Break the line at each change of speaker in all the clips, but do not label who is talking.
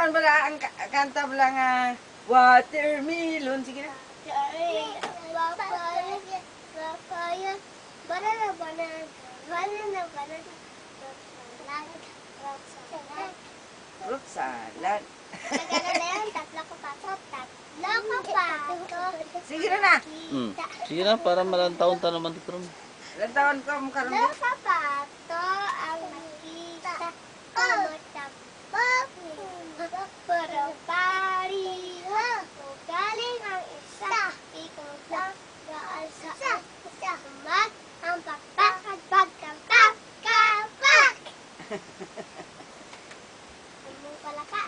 Kuan bala ang kanta bala nga watermelon. Sige na.
Papaya, banana,
Fruit salad.
tatlo ko pa.
Sige na na.
Sige na, para malang taon ta naman dito.
Ilang taon ko mo karon?
Dalawa sapato ang nakita ko tapos pero pariho galing ang isa ikaw lang gaan sa isa mat ang pakpakad pagkapak Among palaka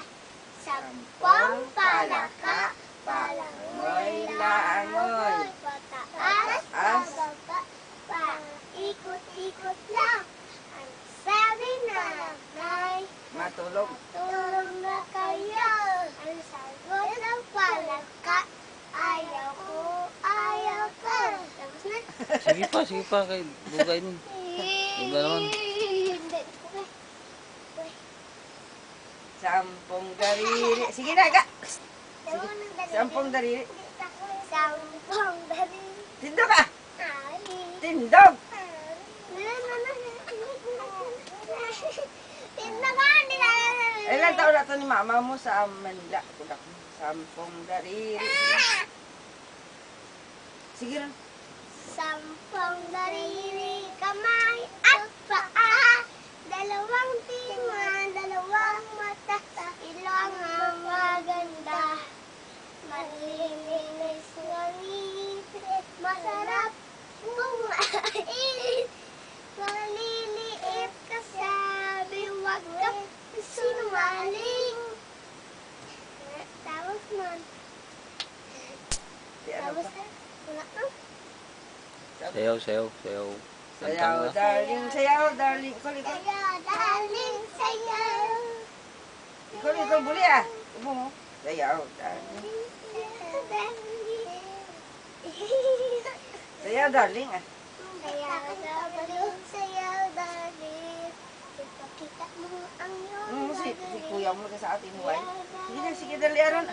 sampung palaka palangoy laangoy pataas pababa ikot-ikot lang ang sabi na nanay
Matulog.
tulog na kayo ang sagot ng palaka ayaw ko tapos na
Sige pa, kay bugay nun. Iba naman.
Hindi.
Sampung dariri. Sige na ga. Sampung dariri.
Sampung dari.
Tindog ah.
Ay.
Tindog.
Tindakan nila.
Ilang taon na to ni mama mo sa Manila? Kudak mo. Sampung dariri. Sige na.
Sampung dariri, kamay at paa. Dalawang tinga, dalawang mata. Ilong ang maganda. Malilinis ng ngipin. Masarap kumain. Maliliit ka sabi, wag ka sinungaling. Tapos nun.
Di ano
Tapos
pa?
wala na.
Sayaw.
Sayaw, darling. Sayaw, darling. Ikol.
Kaya daling sayaw.
Ikol, buli ah. Ibo mo. Sayaw, darling. Sayaw, darling ah.
Sayaw, daling. Ipakita mo ang iyong
Si kuya mo na sa atin, Juan. Sige na, sige, dali aron.